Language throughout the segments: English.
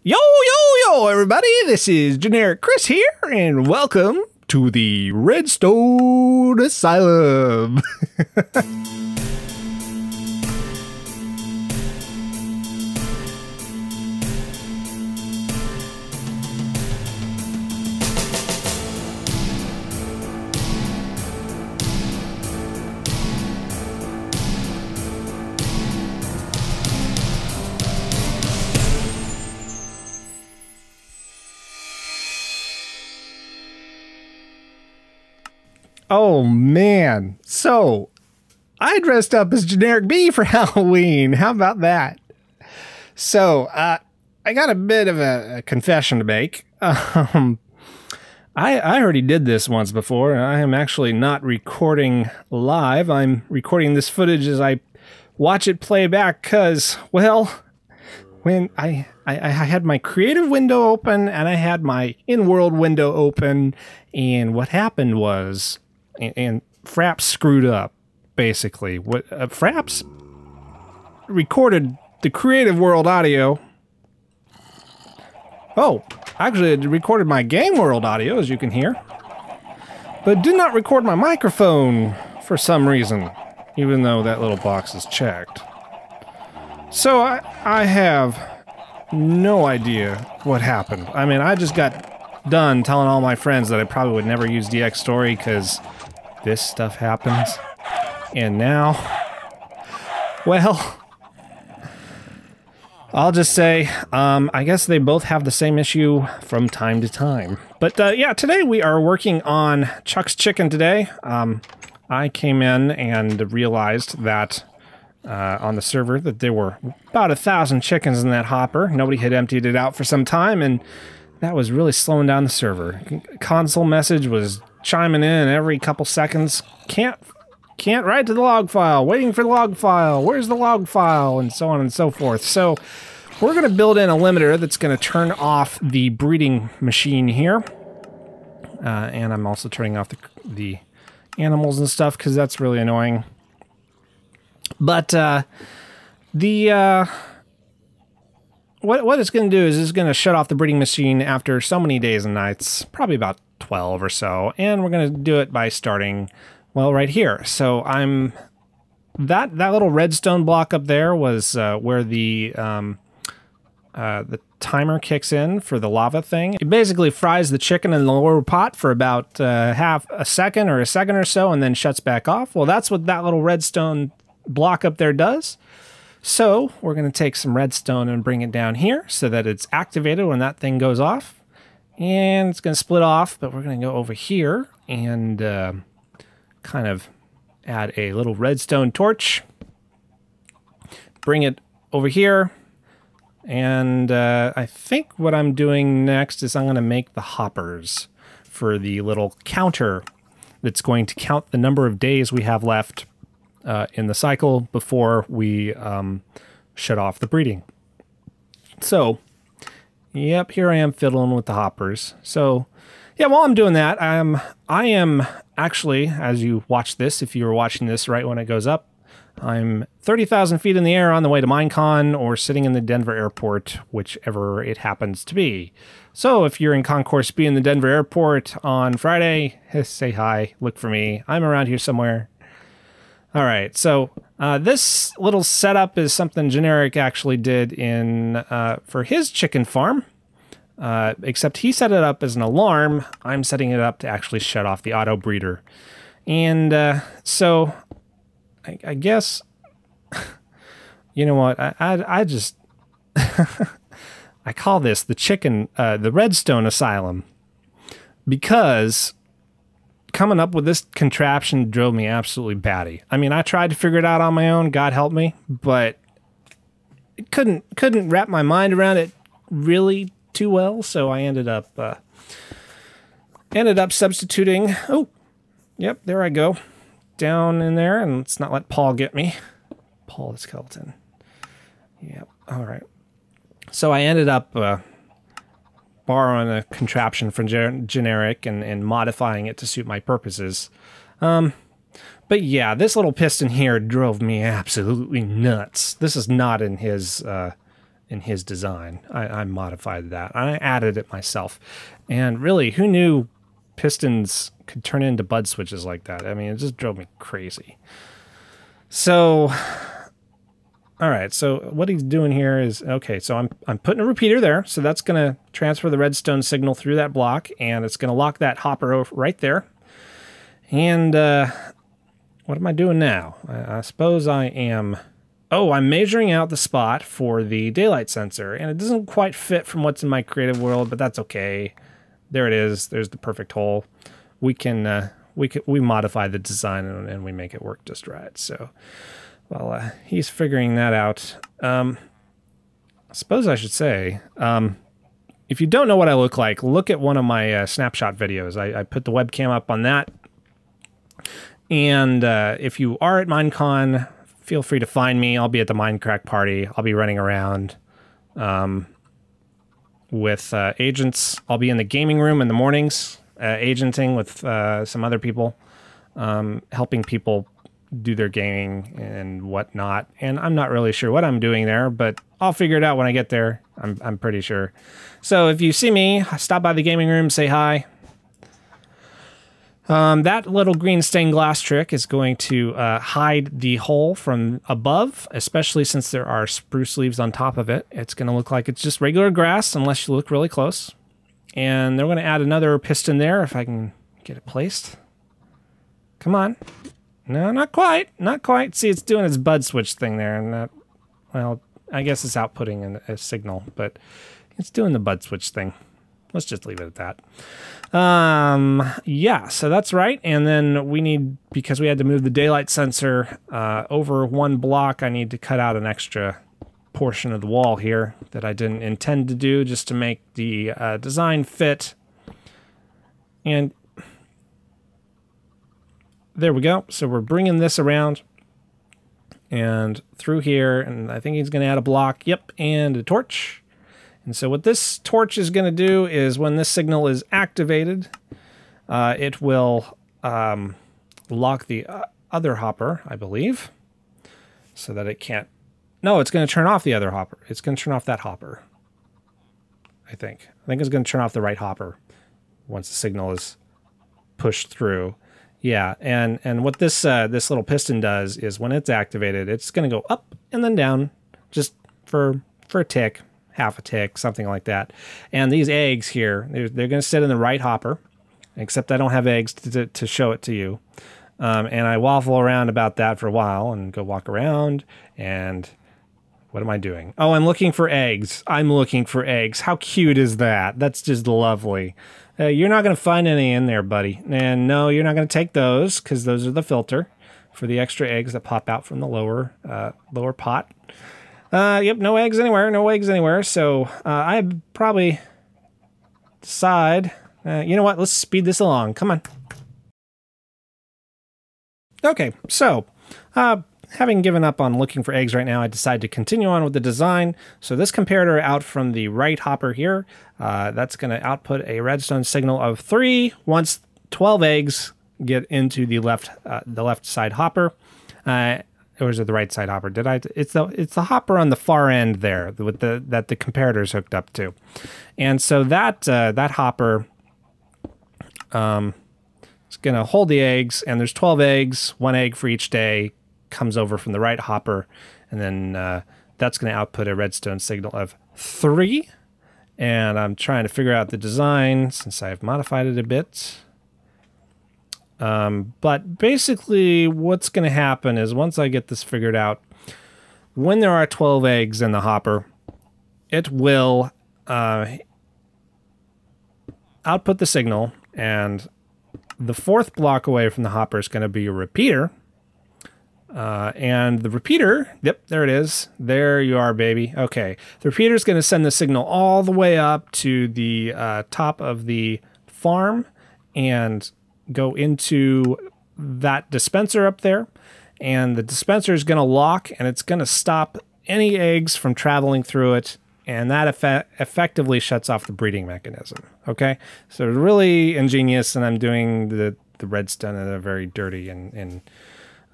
Yo, everybody, this is GenerikChris here, and welcome to the Redstone Asylum. Oh man, so I dressed up as Generic B for Halloween. How about that? So I got a bit of a confession to make. I already did this once before. I am actually not recording live. I'm recording this footage as I watch it play back because, well, when I had my creative window open and I had my in-world window open, and what happened was, and Fraps screwed up, basically. What Fraps recorded the creative world audio. Oh, actually it recorded my game world audio, as you can hear, but did not record my microphone for some reason, even though that little box is checked. So I have no idea what happened. I mean, I just got done telling all my friends that I probably would never use DX Story because this stuff happens. And now, well, I'll just say, I guess they both have the same issue from time to time. But yeah, today we are working on Chuck's Chicken today. I came in and realized that on the server that there were about 1,000 chickens in that hopper. Nobody had emptied it out for some time, and that was really slowing down the server. Console message was chiming in every couple seconds. Can't write to the log file. Waiting for the log file. Where's the log file? And so on and so forth. So we're going to build in a limiter that's going to turn off the breeding machine here. And I'm also turning off the animals and stuff because that's really annoying. But what it's going to do is it's going to shut off the breeding machine after so many days and nights, probably about 12 or so, and we're going to do it by starting, well, right here. So that little redstone block up there was where the timer kicks in for the lava thing. It basically fries the chicken in the lower pot for about half a second or so, and then shuts back off. Well, that's what that little redstone block up there does. So we're going to take some redstone and bring it down here so that it's activated when that thing goes off. And it's going to split off, but we're going to go over here and kind of add a little redstone torch. Bring it over here. And I think what I'm doing next is I'm going to make the hoppers for the little counter that's going to count the number of days we have left in the cycle before we shut off the breeding. So, yep, here I am fiddling with the hoppers. So, yeah, while I'm doing that, I am actually, as you watch this, if you were watching this right when it goes up, I'm 30,000 feet in the air on the way to Minecon or sitting in the Denver airport, whichever it happens to be. So if you're in Concourse B in the Denver airport on Friday, say hi, look for me. I'm around here somewhere. All right, so this little setup is something Generic actually did in for his chicken farm, except he set it up as an alarm. I'm setting it up to actually shut off the auto breeder. And so I guess, you know what, I just, I call this the the Redstone Asylum, because coming up with this contraption drove me absolutely batty. I mean, I tried to figure it out on my own, God help me, but couldn't wrap my mind around it really too well, so I ended up substituting. Oh, yep, there I go. Down in there, and let's not let Paul get me. Paul the skeleton. Yep, all right. So I ended up borrowing a contraption from Generic and modifying it to suit my purposes. But yeah, this little piston here drove me absolutely nuts. This is not in his in his design. I modified that. I added it myself. And really, who knew pistons could turn into bud switches like that? I mean, it just drove me crazy. So, all right, so what he's doing here is, okay, so I'm putting a repeater there, so that's going to transfer the redstone signal through that block, and it's going to lock that hopper over right there. And what am I doing now? I suppose I am... Oh, I'm measuring out the spot for the daylight sensor, and it doesn't quite fit from what's in my creative world, but that's okay. There it is. There's the perfect hole. We modify the design and we make it work just right. So... Well, he's figuring that out. I suppose I should say, if you don't know what I look like, look at one of my snapshot videos. I put the webcam up on that. And if you are at Minecon, feel free to find me. I'll be at the Minecraft party. I'll be running around with agents. I'll be in the gaming room in the mornings, agenting with some other people, helping people do their gaming and whatnot. And I'm not really sure what I'm doing there, but I'll figure it out when I get there. I'm pretty sure. So if you see me, stop by the gaming room, say hi. That little green stained glass trick is going to hide the hole from above, especially since there are spruce leaves on top of it. It's going to look like it's just regular grass unless you look really close. And they're going to add another piston there if I can get it placed. Come on. No, not quite. Not quite. See, it's doing its bud switch thing there. And that, well, I guess it's outputting a signal, but it's doing the bud switch thing. Let's just leave it at that. Yeah, so that's right. And then we need, because we had to move the daylight sensor over one block, I need to cut out an extra portion of the wall here that I didn't intend to do just to make the design fit. And there we go. So we're bringing this around and through here, and I think he's going to add a block. Yep, and a torch. And so what this torch is going to do is when this signal is activated, it will lock the other hopper, I believe, so that it can't... No, it's going to turn off the other hopper. It's going to turn off that hopper, I think. I think it's going to turn off the right hopper once the signal is pushed through. Yeah, and what this this little piston does is when it's activated, it's going to go up and then down just for a tick, half a tick, something like that. And these eggs here, they're going to sit in the right hopper, except I don't have eggs to show it to you. And I waffle around about that for a while and go walk around. And what am I doing? Oh, I'm looking for eggs. I'm looking for eggs. How cute is that? That's just lovely. You're not going to find any in there, buddy. And no, you're not going to take those because those are the filter for the extra eggs that pop out from the lower pot. Yep, no eggs anywhere. No eggs anywhere. So I probably decide, you know what? Let's speed this along. Come on. Okay, so having given up on looking for eggs right now, I decided to continue on with the design. So this comparator out from the right hopper here, that's going to output a redstone signal of 3 once 12 eggs get into the left side hopper. Or is it the right side hopper? It's the hopper on the far end there with that the comparator is hooked up to. And so that hopper is going to hold the eggs, and there's 12 eggs, 1 egg for each day, comes over from the right hopper, and then that's going to output a redstone signal of 3. And I'm trying to figure out the design since I've modified it a bit. But basically what's going to happen is once I get this figured out, when there are 12 eggs in the hopper, it will output the signal, and the 4th block away from the hopper is going to be a repeater. And the repeater, yep, there it is. There you are, baby. Okay. The repeater is going to send the signal all the way up to the top of the farm and go into that dispenser up there. And the dispenser is going to lock, and it's going to stop any eggs from traveling through it. And that effectively shuts off the breeding mechanism. Okay. So it's really ingenious, and I'm doing the redstone in a very dirty and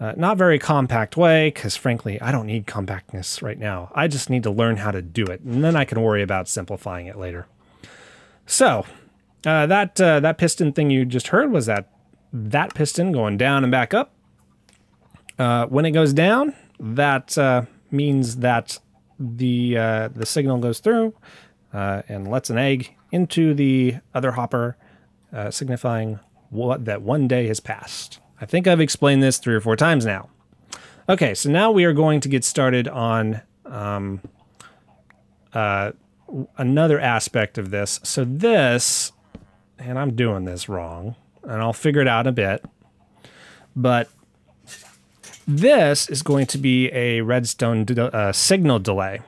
not very compact way, because frankly, I don't need compactness right now. I just need to learn how to do it, and then I can worry about simplifying it later. So that piston thing you just heard was that piston going down and back up. When it goes down, that means that the signal goes through and lets an egg into the other hopper, signifying that one day has passed. I think I've explained this 3 or 4 times now. Okay, so now we are going to get started on another aspect of this. So this, and I'm doing this wrong, and I'll figure it out in a bit, but this is going to be a redstone signal delay.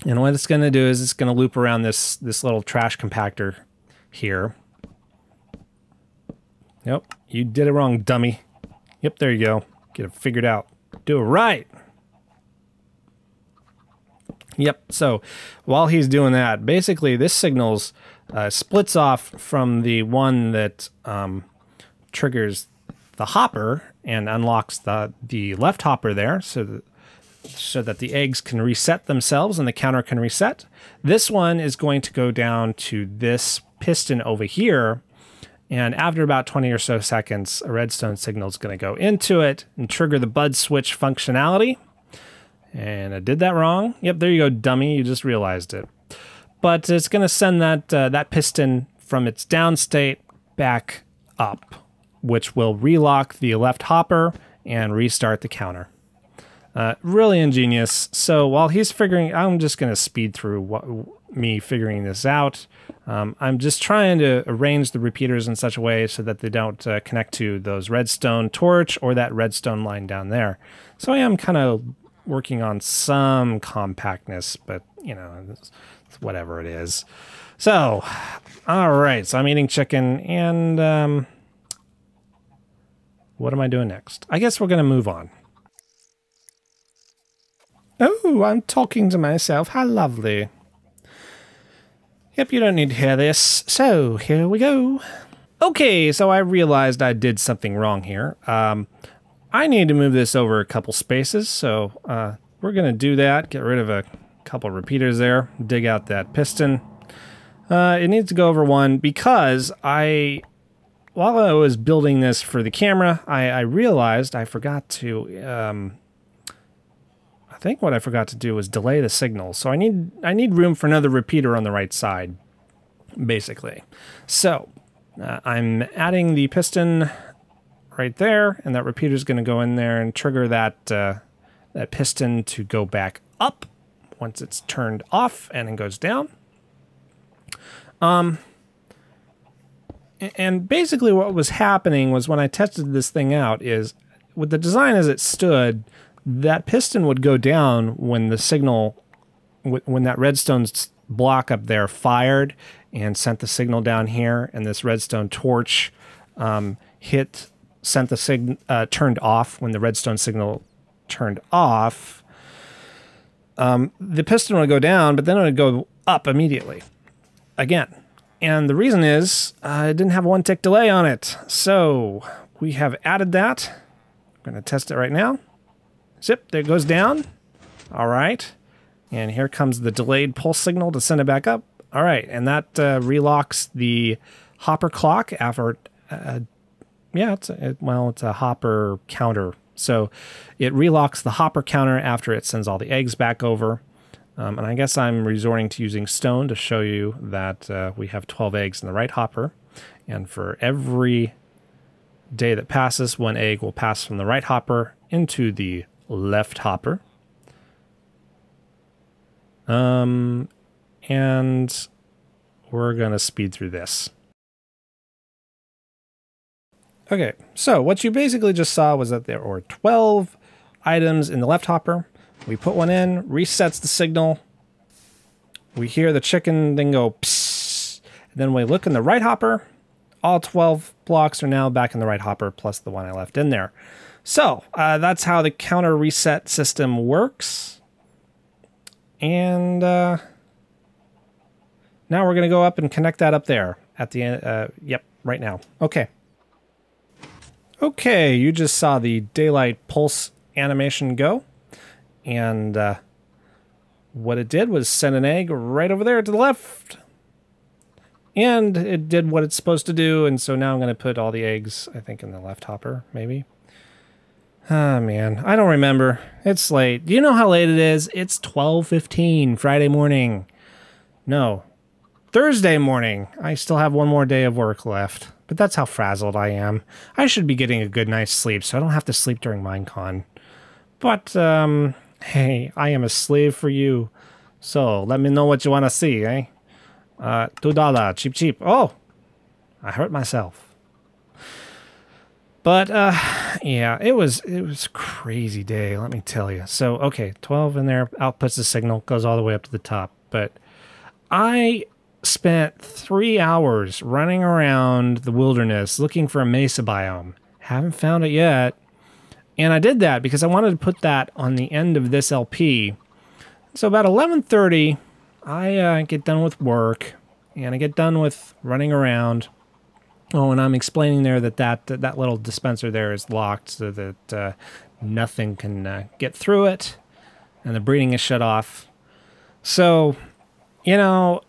And what it's going to do is it's going to loop around this little trash compactor here. Yep, you did it wrong, dummy. Yep, there you go. Get it figured out. Do it right. Yep, so while he's doing that, basically this signal's splits off from the one that triggers the hopper and unlocks the left hopper there, so that the eggs can reset themselves and the counter can reset. This one is going to go down to this piston over here, and after about 20 or so seconds, a redstone signal is going to go into it and trigger the bud switch functionality. And I did that wrong. Yep, there you go, dummy. You just realized it. But it's going to send that piston from its down state back up, which will relock the left hopper and restart the counter. Really ingenious. So while he's figuring, I'm just going to speed through me figuring this out. I'm just trying to arrange the repeaters in such a way so that they don't connect to those redstone torch or that redstone line down there. So I am kind of working on some compactness, but you know, it's whatever it is. So, all right. So I'm eating chicken, and what am I doing next? I guess we're going to move on. Oh, I'm talking to myself. How lovely. Yep, you don't need to hear this. So, here we go. Okay, so I realized I did something wrong here. I need to move this over a couple spaces, so we're going to do that. Get rid of a couple repeaters there. Dig out that piston. It needs to go over one because while I was building this for the camera, I realized I forgot to... I think what I forgot to do was delay the signal. So I need room for another repeater on the right side, basically. So I'm adding the piston right there, and that repeater is going to go in there and trigger that that piston to go back up once it's turned off and it goes down. And basically what was happening was when I tested this thing out is with the design as it stood, that piston would go down when the signal, when that redstone block up there fired and sent the signal down here, and this redstone torch turned off when the redstone signal turned off. The piston would go down, but then it would go up immediately again. And the reason is it didn't have a 1-tick delay on it. So we have added that. I'm going to test it right now. Zip, there it goes down. All right. And here comes the delayed pulse signal to send it back up. All right. And that relocks the hopper clock after, it's a hopper counter. So it relocks the hopper counter after it sends all the eggs back over. And I guess I'm resorting to using stone to show you that we have 12 eggs in the right hopper. And for every day that passes, 1 egg will pass from the right hopper into the left hopper. And we're going to speed through this. Okay, so what you basically just saw was that there were 12 items in the left hopper. We put one in, resets the signal. We hear the chicken thing go psst. And then we look in the right hopper. All 12 blocks are now back in the right hopper, plus the one I left in there. So that's how the counter reset system works. And now we're going to go up and connect that up there at the end. Yep, right now. Okay. Okay, you just saw the daylight pulse animation go, and what it did was send an egg right over there to the left, and it did what it's supposed to do, and so now I'm going to put all the eggs, I think, in the left hopper, maybe. Ah, man, I don't remember. It's late. Do you know how late it is? It's 12:15 Friday morning. No, Thursday morning. I still have one more day of work left, but that's how frazzled I am. I should be getting a good night's sleep so I don't have to sleep during Minecon. But, hey, I am a slave for you. So, let me know what you want to see, eh? $2, cheap, cheap. Oh, I hurt myself. But, yeah, it was a crazy day, let me tell you. So, okay, 12 in there, outputs the signal, goes all the way up to the top. But I spent 3 hours running around the wilderness looking for a mesa biome. Haven't found it yet. And I did that because I wanted to put that on the end of this LP. So about 11:30, I get done with work, and I get done with running around. Oh, and I'm explaining there that little dispenser there is locked so that nothing can get through it, and the breeding is shut off. So, you know,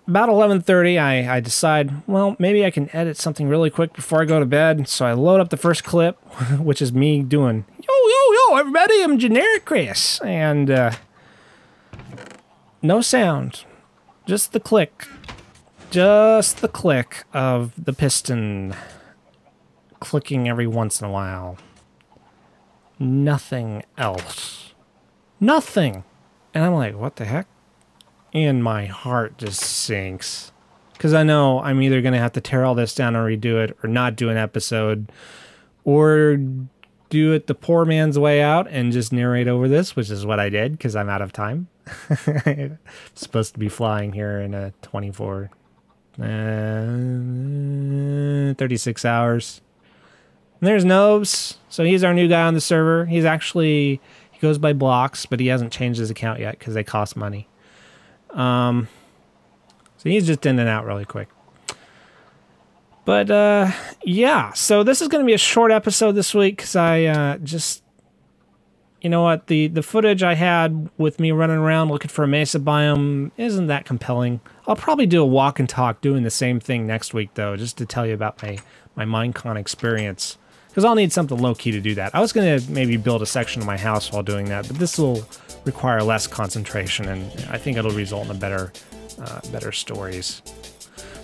about 11:30, I decide, well, maybe I can edit something really quick before I go to bed. So I load up the first clip, which is me doing, yo, everybody, I'm GenerikChris. And no sound, just the click. Just the click of the piston clicking every once in a while. Nothing else. Nothing. And I'm like, what the heck? And my heart just sinks. Because I know I'm either going to have to tear all this down and redo it, or not do an episode, or do it the poor man's way out and just narrate over this, which is what I did because I'm out of time. I'm supposed to be flying here in a 36 hours. And there's Nobes. So he's our new guy on the server. He goes by blocks, but he hasn't changed his account yet because they cost money. So he's just in and out really quick. But, yeah, so this is going to be a short episode this week because I just, you know what, the footage I had with me running around looking for a mesa biome isn't that compelling. I'll probably do a walk and talk doing the same thing next week, though, just to tell you about my Minecon experience. Because I'll need something low-key to do that. I was going to maybe build a section of my house while doing that, but this will require less concentration, and I think it'll result in better stories.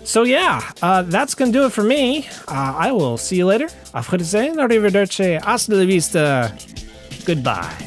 So yeah, that's going to do it for me. I will see you later. Auf Wiedersehen, arrivederci, hasta la vista, goodbye.